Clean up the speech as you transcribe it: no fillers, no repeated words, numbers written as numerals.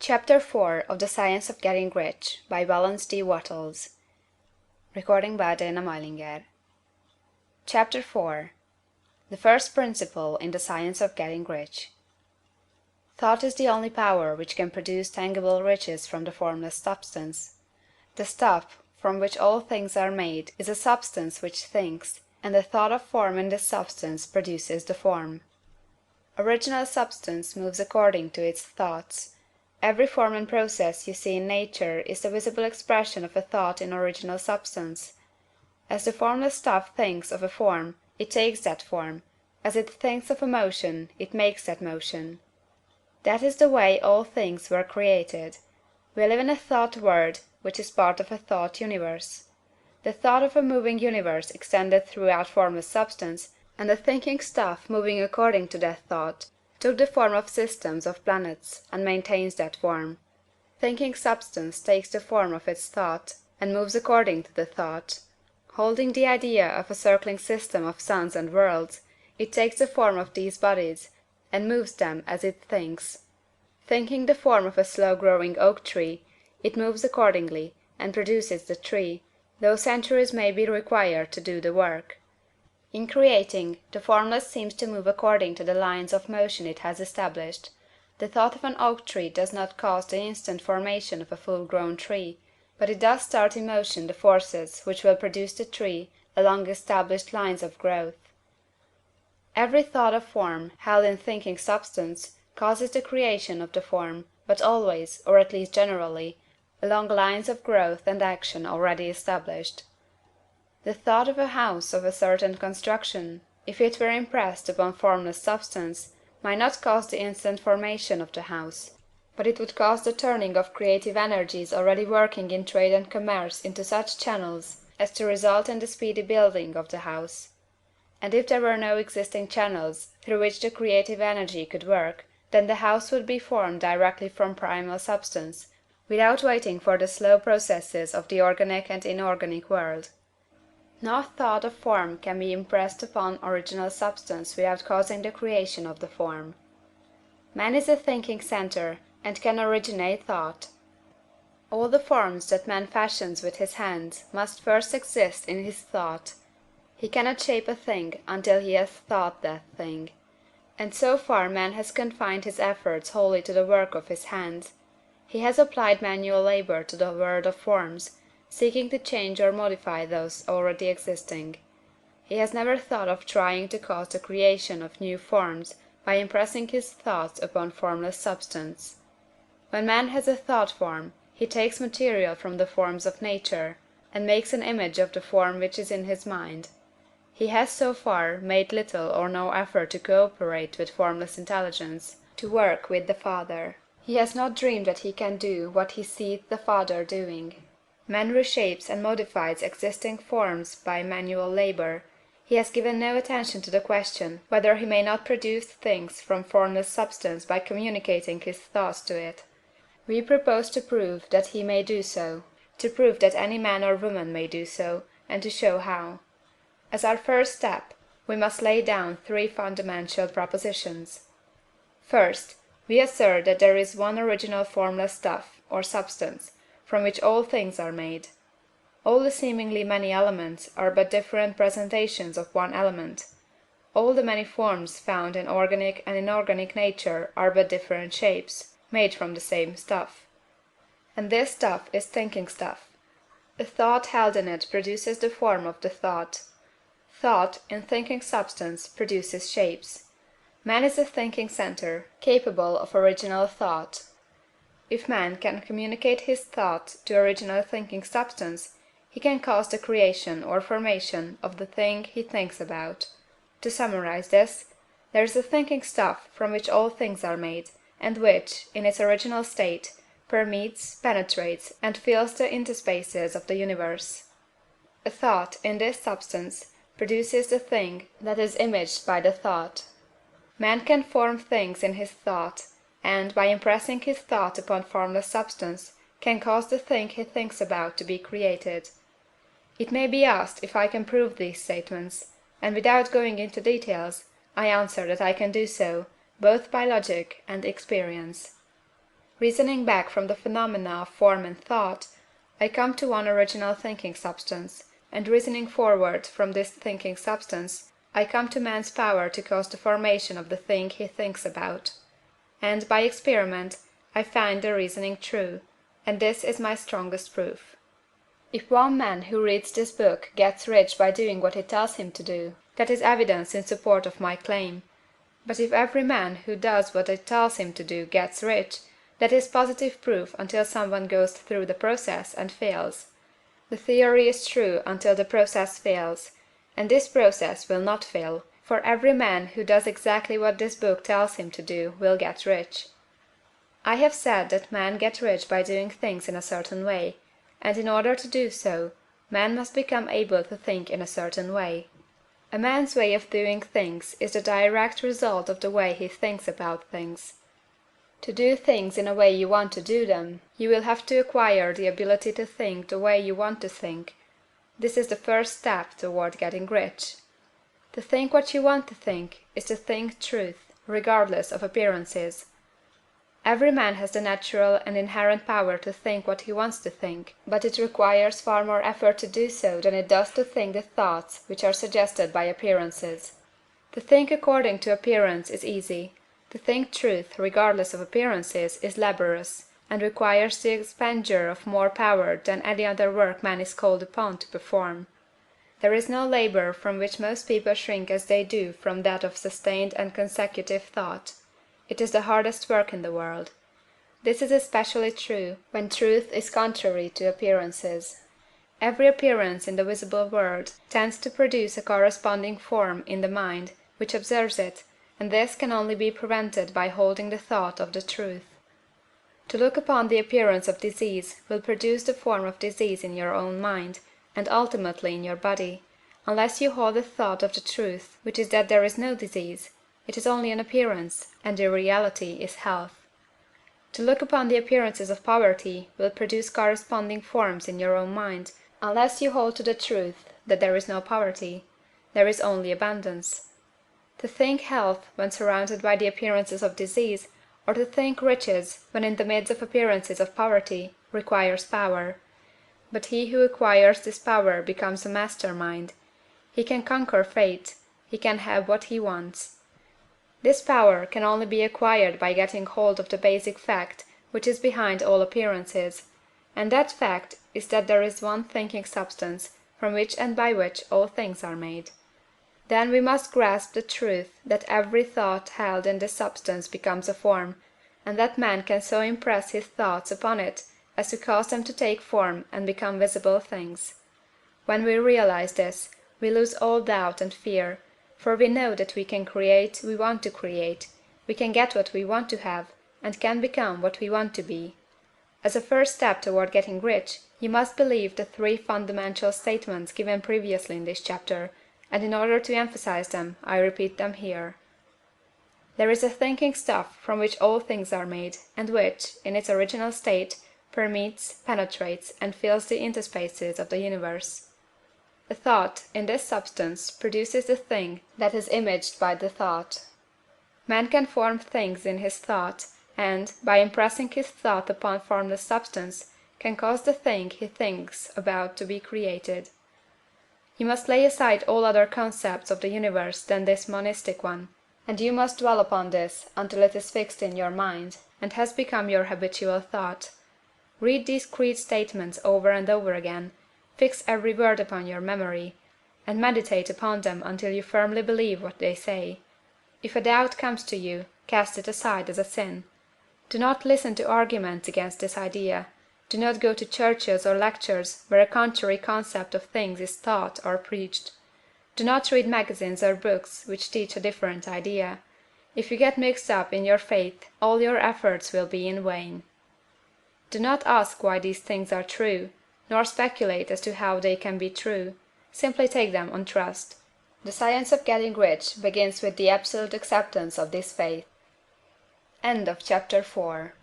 Chapter 4 of the Science of Getting Rich by Wallace D. Wattles. Chapter 4 The First Principle in the Science of Getting Rich. Thought is the only power which can produce tangible riches from the formless substance. The stuff, from which all things are made, is a substance which thinks, and the thought of form in this substance produces the form. Original substance moves according to its thoughts. Every form and process you see in nature is the visible expression of a thought in original substance. As the formless stuff thinks of a form, it takes that form; as it thinks of a motion, it makes that motion. That is the way all things were created. We live in a thought world, which is part of a thought universe. The thought of a moving universe extended throughout formless substance, and the thinking stuff moving according to that thought took the form of systems of planets, and maintains that form. Thinking substance takes the form of its thought, and moves according to the thought. Holding the idea of a circling system of suns and worlds, it takes the form of these bodies, and moves them as it thinks. Thinking the form of a slow-growing oak tree, it moves accordingly, and produces the tree, though centuries may be required to do the work. In creating, the formless seems to move according to the lines of motion it has established. The thought of an oak tree does not cause the instant formation of a full-grown tree, but it does start in motion the forces which will produce the tree along established lines of growth. Every thought of form, held in thinking substance, causes the creation of the form, but always, or at least generally, along lines of growth and action already established. The thought of a house of a certain construction, if it were impressed upon formless substance, might not cause the instant formation of the house, but it would cause the turning of creative energies already working in trade and commerce into such channels as to result in the speedy building of the house. And if there were no existing channels through which the creative energy could work, then the house would be formed directly from primal substance, without waiting for the slow processes of the organic and inorganic world. No thought of form can be impressed upon original substance without causing the creation of the form. Man is a thinking centre, and can originate thought. All the forms that man fashions with his hands must first exist in his thought. He cannot shape a thing until he has thought that thing. And so far man has confined his efforts wholly to the work of his hands. He has applied manual labour to the world of forms, seeking to change or modify those already existing. He has never thought of trying to cause the creation of new forms by impressing his thoughts upon formless substance. When man has a thought form, he takes material from the forms of nature, and makes an image of the form which is in his mind. He has so far made little or no effort to co-operate with formless intelligence, to work with the Father. He has not dreamed that he can do what he seeth the Father doing. Man reshapes and modifies existing forms by manual labor. He has given no attention to the question whether he may not produce things from formless substance by communicating his thoughts to it. We propose to prove that he may do so, to prove that any man or woman may do so, and to show how. As our first step, we must lay down three fundamental propositions. First, we assert that there is one original formless stuff, or substance, from which all things are made. All the seemingly many elements are but different presentations of one element. All the many forms found in organic and inorganic nature are but different shapes, made from the same stuff. And this stuff is thinking stuff. A thought held in it produces the form of the thought. Thought, in thinking substance, produces shapes. Man is a thinking centre, capable of original thought. If man can communicate his thought to original thinking substance, he can cause the creation or formation of the thing he thinks about. To summarize this, there is a thinking stuff from which all things are made, and which, in its original state, permeates, penetrates, and fills the interspaces of the universe. A thought, in this substance, produces the thing that is imaged by the thought. Man can form things in his thought, and, by impressing his thought upon formless substance, can cause the thing he thinks about to be created. It may be asked if I can prove these statements, and without going into details, I answer that I can do so, both by logic and experience. Reasoning back from the phenomena of form and thought, I come to one original thinking substance, and reasoning forward from this thinking substance, I come to man's power to cause the formation of the thing he thinks about. And, by experiment, I find the reasoning true, and this is my strongest proof. If one man who reads this book gets rich by doing what it tells him to do, that is evidence in support of my claim. But if every man who does what it tells him to do gets rich, that is positive proof until someone goes through the process and fails. The theory is true until the process fails, and this process will not fail, for every man who does exactly what this book tells him to do will get rich. I have said that men get rich by doing things in a certain way, and in order to do so, man must become able to think in a certain way. A man's way of doing things is the direct result of the way he thinks about things. To do things in a way you want to do them, you will have to acquire the ability to think the way you want to think. This is the first step toward getting rich. To think what you want to think is to think truth, regardless of appearances. Every man has the natural and inherent power to think what he wants to think, but it requires far more effort to do so than it does to think the thoughts which are suggested by appearances. To think according to appearance is easy. To think truth, regardless of appearances, is laborious, and requires the expenditure of more power than any other work man is called upon to perform. There is no labor from which most people shrink as they do from that of sustained and consecutive thought. It is the hardest work in the world. This is especially true when truth is contrary to appearances. Every appearance in the visible world tends to produce a corresponding form in the mind which observes it, and this can only be prevented by holding the thought of the truth. To look upon the appearance of disease will produce the form of disease in your own mind, and ultimately in your body, unless you hold the thought of the truth, which is that there is no disease, it is only an appearance, and the reality is health. To look upon the appearances of poverty will produce corresponding forms in your own mind, unless you hold to the truth that there is no poverty, there is only abundance. To think health when surrounded by the appearances of disease, or to think riches when in the midst of appearances of poverty, requires power. But he who acquires this power becomes a master mind. He can conquer fate, he can have what he wants. This power can only be acquired by getting hold of the basic fact which is behind all appearances, and that fact is that there is one thinking substance from which and by which all things are made. Then we must grasp the truth that every thought held in this substance becomes a form, and that man can so impress his thoughts upon it as to cause them to take form and become visible things. When we realize this, we lose all doubt and fear, for we know that we can create we want to create, we can get what we want to have, and can become what we want to be. As a first step toward getting rich, you must believe the three fundamental statements given previously in this chapter, and in order to emphasize them, I repeat them here. There is a thinking stuff from which all things are made, and which, in its original state, permeates, penetrates, and fills the interspaces of the universe. The thought, in this substance, produces the thing that is imaged by the thought. Man can form things in his thought, and, by impressing his thought upon formless substance, can cause the thing he thinks about to be created. You must lay aside all other concepts of the universe than this monistic one, and you must dwell upon this until it is fixed in your mind, and has become your habitual thought. Read these creed statements over and over again, fix every word upon your memory, and meditate upon them until you firmly believe what they say. If a doubt comes to you, cast it aside as a sin. Do not listen to arguments against this idea. Do not go to churches or lectures where a contrary concept of things is taught or preached. Do not read magazines or books which teach a different idea. If you get mixed up in your faith, all your efforts will be in vain. Do not ask why these things are true, nor speculate as to how they can be true. Simply take them on trust. The science of getting rich begins with the absolute acceptance of this faith. End of chapter 4.